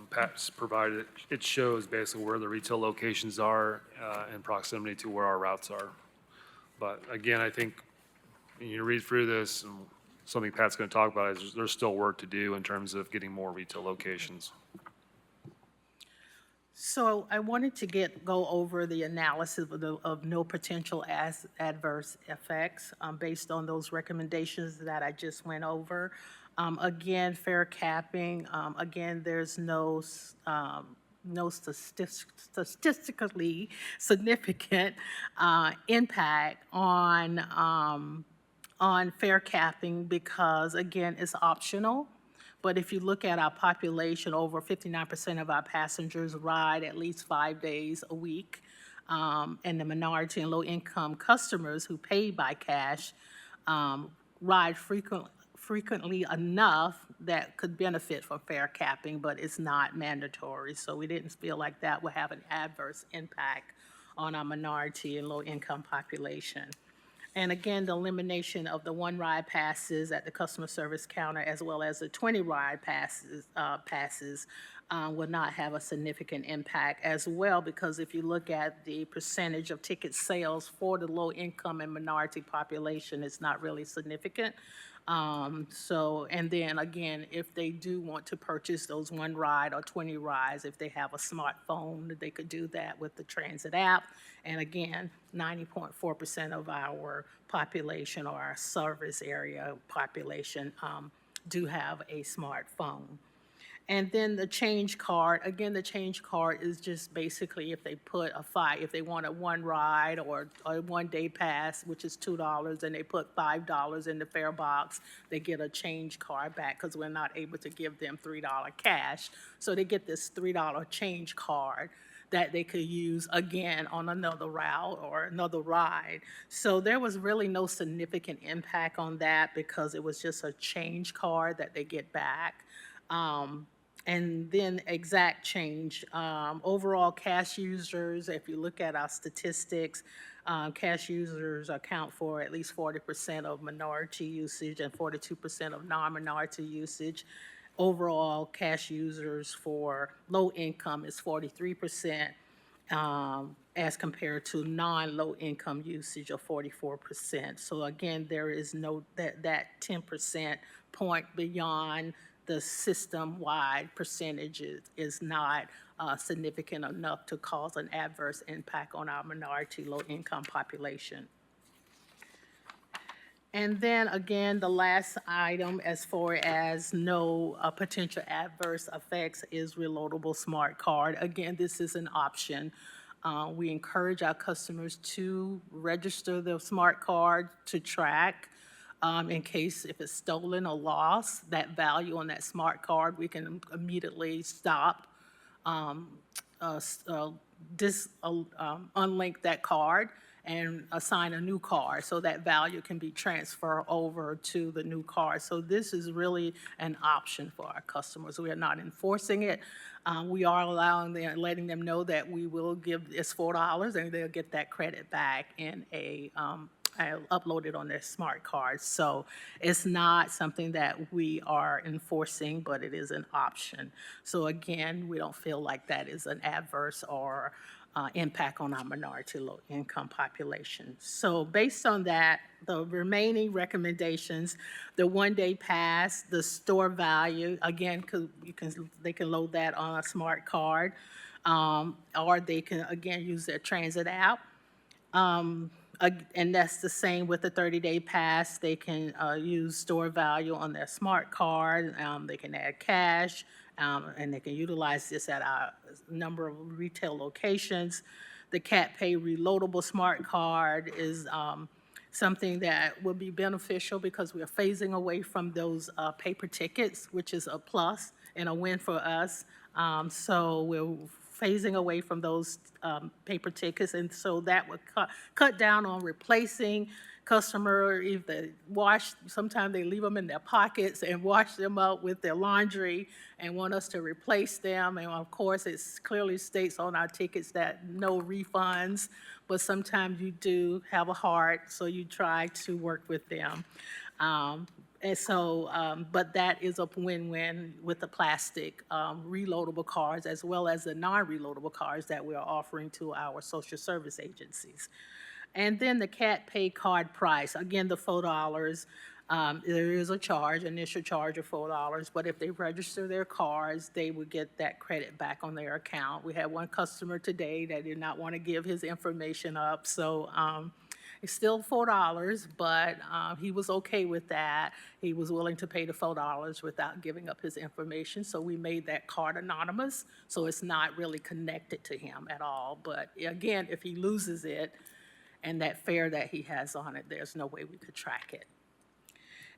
Pat's provided. It shows basically where the retail locations are in proximity to where our routes are. But again, I think when you read through this, and something Pat's going to talk about is there's still work to do in terms of getting more retail locations. So I wanted to go over the analysis of no potential adverse effects based on those recommendations that I just went over. Again, fare capping, again, there's no statistically significant impact on fare capping because, again, it's optional. But if you look at our population, over 59% of our passengers ride at least 5 days a week. And the minority and low-income customers who pay by cash ride frequently enough that could benefit from fare capping, but it's not mandatory. So we didn't feel like that would have an adverse impact on our minority and low-income population. And again, the elimination of the 1 ride passes at the customer service counter as well as the 20 ride passes will not have a significant impact as well, because if you look at the percentage of ticket sales for the low income and minority population, it's not really significant. And then again, if they do want to purchase those 1 ride or 20 rides, if they have a smartphone, they could do that with the transit app. And again, 90.4% of our population or our service area population do have a smartphone. And then the change card, again, the change card is just basically if they put if they want a 1 ride or a 1 day pass, which is $2, and they put $5 in the fare box, they get a change card back because we're not able to give them $3 cash. So they get this $3 change card that they could use again on another route or another ride. So there was really no significant impact on that because it was just a change card that they get back. And then exact change. Overall cash users, if you look at our statistics, cash users account for at least 40% of minority usage and 42% of non-minority usage. Overall cash users for low income is 43%, as compared to non-low income usage of 44%. So again, there is no, that 10% point beyond the system-wide percentage is not significant enough to cause an adverse impact on our minority low-income population. And then again, the last item as far as no potential adverse effects is reloadable smart card. Again, this is an option. We encourage our customers to register their smart card to track in case if it's stolen or lost, that value on that smart card, we can immediately stop, unlink that card and assign a new card so that value can be transferred over to the new card. So this is really an option for our customers. We are not enforcing it. We are allowing them, letting them know that we will give it's $4 and they'll get that credit back in uploaded on their smart card. So it's not something that we are enforcing, but it is an option. So again, we don't feel like that is an adverse or impact on our minority low-income population. So based on that, the remaining recommendations, the one-day pass, the store value, again, they can load that on a smart card, or they can, again, use their transit app. And that's the same with the 30-day pass. They can use store value on their smart card. They can add cash, and they can utilize this at a number of retail locations. The Kta Pay reloadable smart card is something that will be beneficial because we are phasing away from those paper tickets, which is a plus and a win for us. So we're phasing away from those paper tickets, and so that would cut down on replacing customer, if they wash, sometimes they leave them in their pockets and wash them up with their laundry and want us to replace them. And of course, it clearly states on our tickets that no refunds, but sometimes you do have a heart, so you try to work with them. And so, but that is a win-win with the plastic reloadable cards as well as the non-reloadable cards that we are offering to our social service agencies. And then the Kta Pay card price, again, the $4, there is a charge, initial charge of $4, but if they register their cards, they would get that credit back on their account. We had one customer today that did not want to give his information up, so it's still $4, but he was okay with that. He was willing to pay the $4 without giving up his information, so we made that card anonymous, so it's not really connected to him at all. But again, if he loses it, and that fare that he has on it, there's no way we could track it.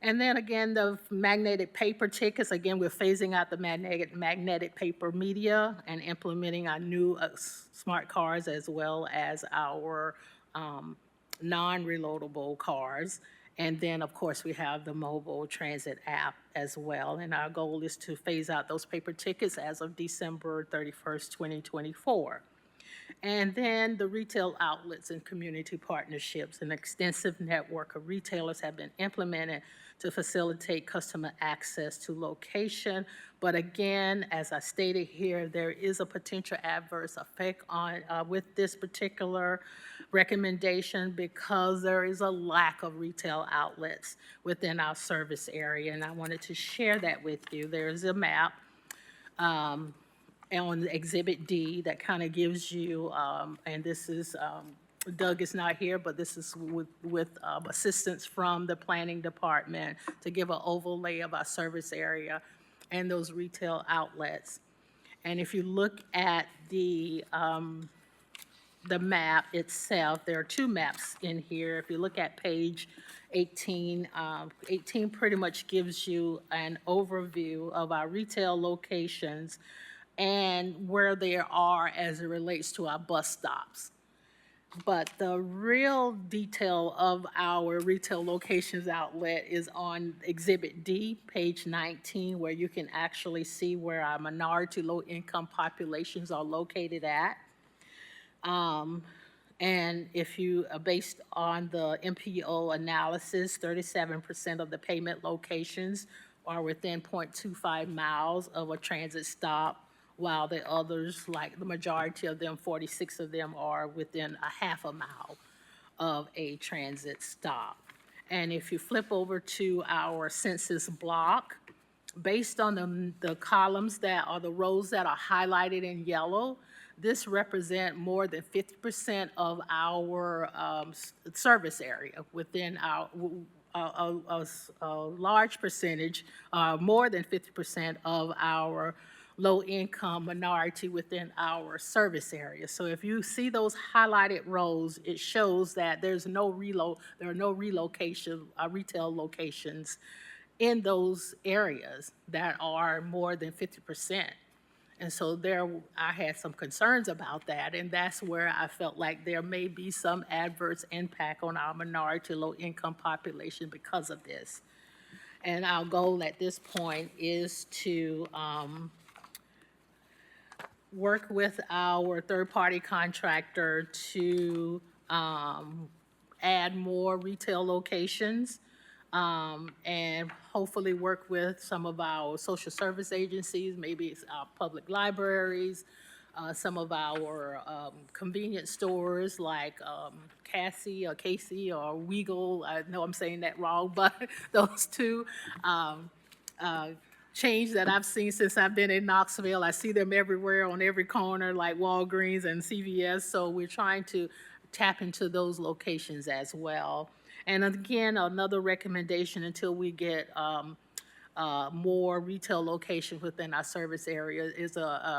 And then again, the magnetic paper tickets, again, we're phasing out the magnetic paper media and implementing our new smart cards as well as our non-reloadable cards. And then, of course, we have the mobile transit app as well. And our goal is to phase out those paper tickets as of December 31st, 2024. And then the retail outlets and community partnerships, an extensive network of retailers have been implemented to facilitate customer access to location. But again, as I stated here, there is a potential adverse effect on with this particular recommendation because there is a lack of retail outlets within our service area. And I wanted to share that with you. There's a map on Exhibit D that kind of gives you, and this is, Doug is not here, but this is with assistance from the planning department to give an overlay of our service area and those retail outlets. And if you look at the map itself, there are two maps in here. If you look at page 18, 18 pretty much gives you an overview of our retail locations and where they are as it relates to our bus stops. But the real detail of our retail locations outlet is on Exhibit D, page 19, where you can actually see where our minority low-income populations are located at. And if you, based on the MPO analysis, 37% of the payment locations are within 0.25 miles of a transit stop, while the others, like the majority of them, 46 of them, are within a half a mile of a transit stop. And if you flip over to our census block, based on the columns that are the rows that are highlighted in yellow, this represent more than 50% of our service area within our, a large percentage, more than 50% of our low-income minority within our service area. So if you see those highlighted rows, it shows that there are no relocation, retail locations in those areas that are more than 50%. And so there, I had some concerns about that, and that's where I felt like there may be some adverse impact on our minority low-income population because of this. And our goal at this point is to work with our third-party contractor to add more retail locations and hopefully work with some of our social service agencies, maybe it's our public libraries, some of our convenience stores like Casey or Weagle. I know I'm saying that wrong, but those two chains that I've seen since I've been in Knoxville. I see them everywhere on every corner, like Walgreens and CVS. So we're trying to tap into those locations as well. And again, another recommendation until we get more retail locations within our service area is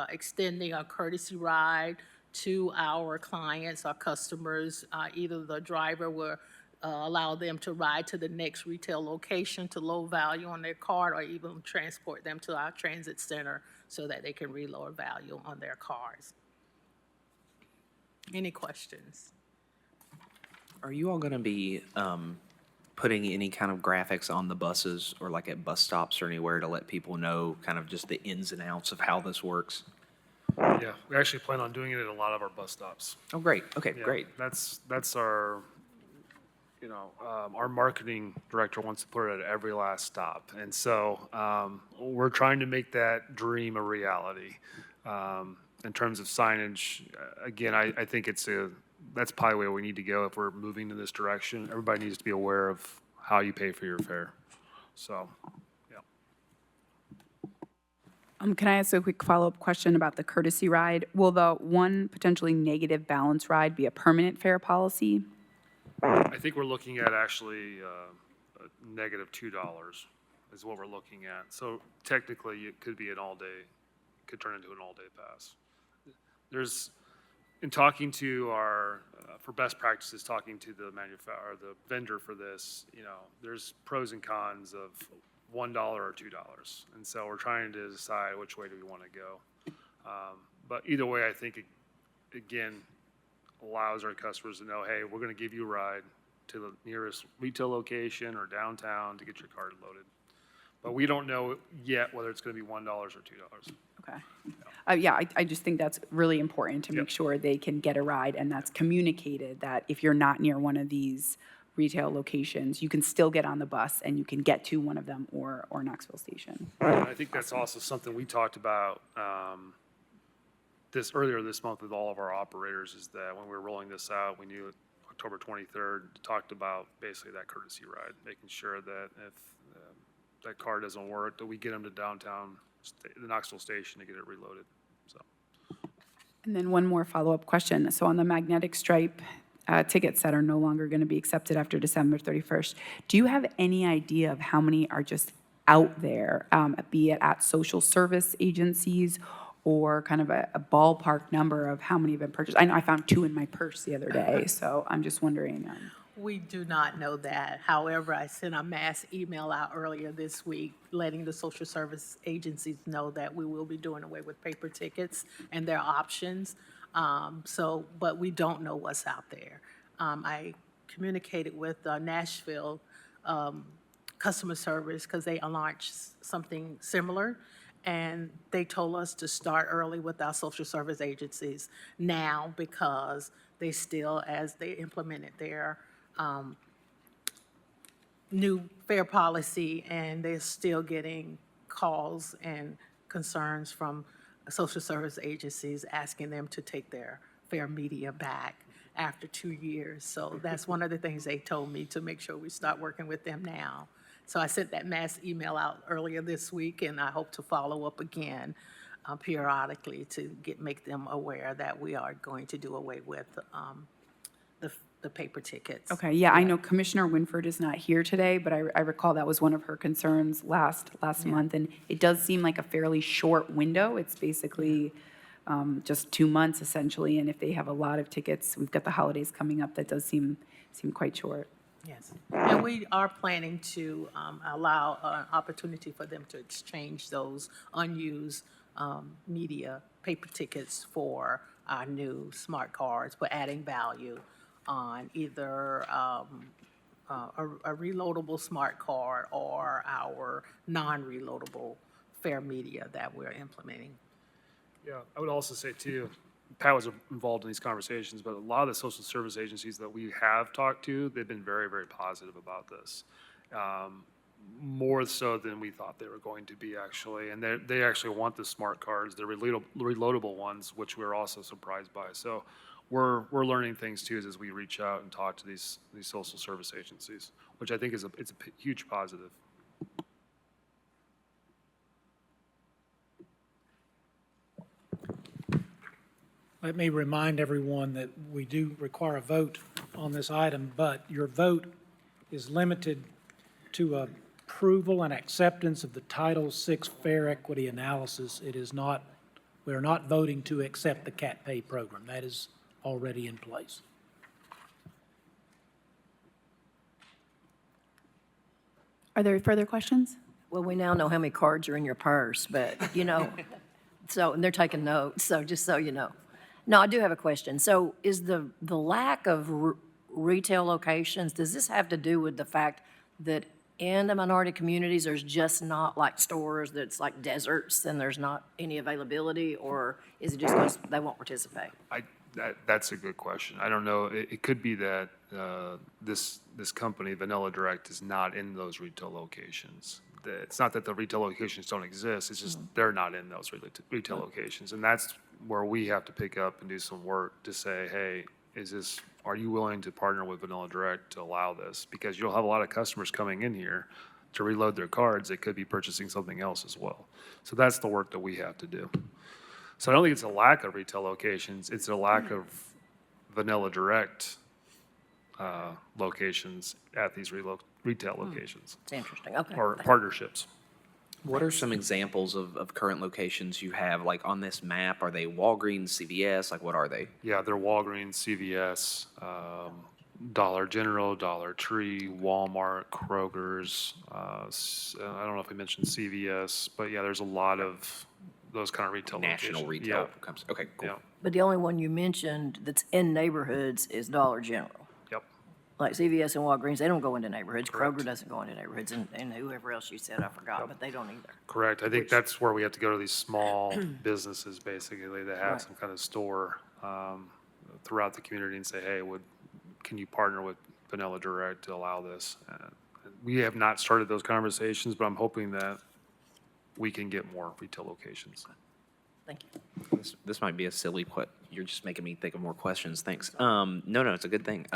extending a courtesy ride to our clients, our customers. Either the driver will allow them to ride to the next retail location to low value on their card, or even transport them to our transit center so that they can reload value on their cars. Any questions? Are you all going to be putting any kind of graphics on the buses or like at bus stops or anywhere to let people know kind of just the ins and outs of how this works? Yeah, we actually plan on doing it at a lot of our bus stops. Oh, great. Okay, Yeah, great. That's our, our marketing director wants to put it at every last stop. And so we're trying to make that dream a reality. In terms of signage, again, I think that's probably where we need to go if we're moving in this direction. Everybody needs to be aware of how you pay for your fare. So, yeah. Can I ask a quick follow-up question about the courtesy ride? Will the one potentially negative balance ride be a permanent fare policy? I think we're looking at actually a negative $2 is what we're looking at. So technically, it could be could turn into an all-day pass. In talking to for best practices, talking to the the vendor for this, there's pros and cons of $1 or $2. And so we're trying to decide which way do we want to go. But either way, I think it, again, allows our customers to know, hey, we're going to give you a ride to the nearest retail location or downtown to get your card loaded. But we don't know yet whether it's going to be $1 or $2. Okay. Yeah, I just think that's really important to make sure they can get a ride, and that's communicated that if you're not near one of these retail locations, you can still get on the bus and you can get to one of them or Knoxville Station. And I think that's also something we talked about earlier this month with all of our operators, is that when we were rolling this out, we knew October 23rd, talked about basically that courtesy ride, making sure that if that card doesn't work, that we get them to downtown, the Knoxville station to get it reloaded. So. And then one more follow-up question. So on the magnetic stripe tickets that are no longer going to be accepted after December 31st, do you have any idea of how many are just out there, be it at social service agencies or kind of a ballpark number of how many have been purchased? I know I found 2 in my purse the other day, so I'm just wondering. We do not know that. However, I sent a mass email out earlier this week letting the social service agencies know that we will be doing away with paper tickets and their options. But we don't know what's out there. I communicated with Nashville customer service because they launched something similar, and they told us to start early with our social service agencies now because they still, as they implemented their new fare policy, and they're still getting calls and concerns from social service agencies asking them to take their fare media back after 2 years. So that's one of the things they told me, to make sure we start working with them now. So I sent that mass email out earlier this week, and I hope to follow up again periodically to make them aware that we are going to do away with the paper tickets. Okay, yeah, I know Commissioner Winford is not here today, but I recall that was one of her concerns last month, and it does seem like a fairly short window. It's basically just 2 months essentially, and if they have a lot of tickets, we've got the holidays coming up, that does seem quite short. Yes, and we are planning to allow an opportunity for them to exchange those unused media paper tickets for our new smart cards. We're adding value on either a reloadable smart card or our non-reloadable fare media that we're implementing. Yeah, I would also say too, Pat was involved in these conversations, but a lot of the social service agencies that we have talked to, they've been very, very positive about this. more so than we thought they were going to be, actually. And they actually want the smart cards, the reloadable ones, which we're also surprised by. So we're learning things too as we reach out and talk to these social service agencies, which I think is it's a huge positive. Let me remind everyone that we do require a vote on this item, but your vote is limited to approval and acceptance of the Title VI Fair Equity Analysis. It is not, we are not voting to accept the Cat Pay program. That is already in place. Are there further questions? Well, we now know how many cards are in your purse, but, so, and they're taking notes, so just so you know. No, I do have a question. So is the lack of retail locations, does this have to do with the fact that in the minority communities, there's just not like stores that's like deserts and there's not any availability, or is it just because they won't participate? That's a good question. I don't know. It could be that this company, Vanilla Direct, is not in those retail locations. It's not that the retail locations don't exist. It's just they're not in those retail locations, and that's where we have to pick up and do some work to say, hey, are you willing to partner with Vanilla Direct to allow this? Because you'll have a lot of customers coming in here to reload their cards. They could be purchasing something else as well. So that's the work that we have to do. So I don't think it's a lack of retail locations. It's a lack of Vanilla Direct locations at these retail locations It's interesting, okay. or partnerships. What are some examples of current locations you have, like on this map? Are they Walgreens, CVS? Like, what are they? Yeah, they're Walgreens, CVS, Dollar General, Dollar Tree, Walmart, Kroger's. I don't know if we mentioned CVS, but yeah, there's a lot of those kind of retail National locations. retail comes. Okay, cool. Yeah, But the only one you mentioned that's in neighborhoods is Dollar General. yep. Like CVS and Walgreens, they don't go into neighborhoods. Correct. Kroger doesn't go into neighborhoods, and whoever else you said, I forgot, but they don't either. Correct. I think that's where we have to go to these small businesses, basically, that have Right. some kind of store throughout the community and say, hey, can you partner with Vanilla Direct to allow this? We have not started those conversations, but I'm hoping that we can get more retail locations. Thank you. This might be a silly you're just making me think of more questions. Thanks. No, it's a good thing.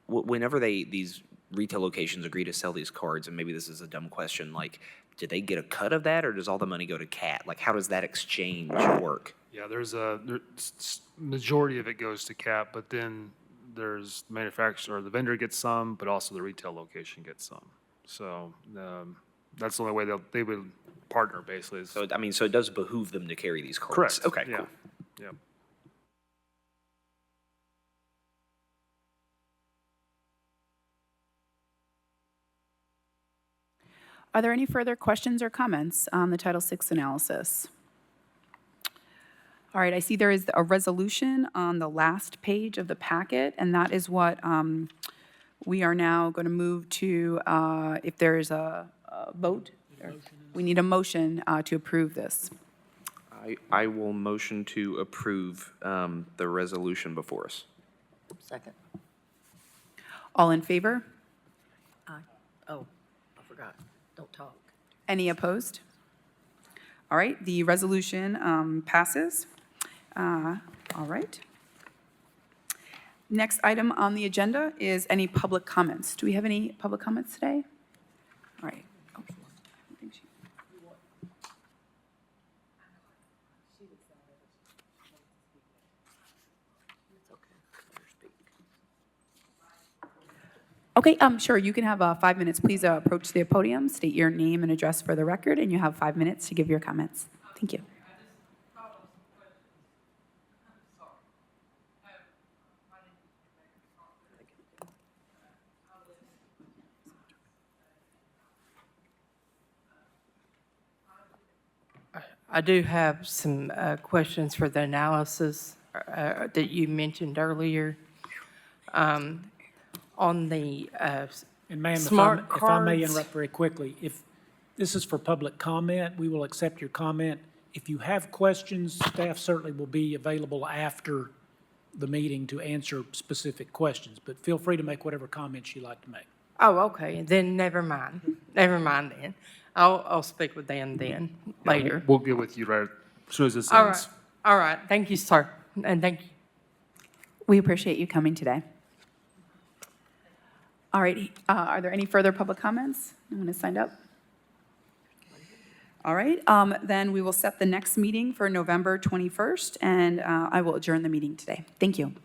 Whenever these retail locations agree to sell these cards, and maybe this is a dumb question, like, do they get a cut of that, or does all the money go to CAT? Like, how does that exchange work? Yeah, majority of it goes to CAP, but then there's the manufacturer, or the vendor gets some, but also the retail location gets some. So that's the only way they would partner, basically. So it does behoove them to carry these cards. Correct. Okay, Yeah. cool. Yeah. Are there any further questions or comments on the Title VI analysis? All right, I see there is a resolution on the last page of the packet, and that is what we are now going to move to, if there is a vote. We need a motion to approve this. I will motion to approve the resolution before us. Second. All in favor? Aye. Oh, I forgot. Don't talk. Any opposed? All right, the resolution passes. All right. Next item on the agenda is any public comments. Do we have any public comments today? All right. Oh, I think she- Okay, sure, you can have 5 minutes. Please approach the podium, state your name and address for the record, and you have 5 minutes to give your comments. Thank you. I do have some questions for the analysis that you mentioned earlier. On the And ma'am, smart if I may cards. interrupt very quickly, if this is for public comment, we will accept your comment. If you have questions, staff certainly will be available after the meeting to answer specific questions, but feel free to make whatever comments you'd like to make. Oh, okay, then never mind. Never mind then. I'll speak with them then, later. We'll get with you right as soon as this All ends. right, all right. Thank you, sir, and thank you. We appreciate you coming today. All right, are there any further public comments? No one has signed up? All right, then we will set the next meeting for November 21st, and I will adjourn the meeting today. Thank you.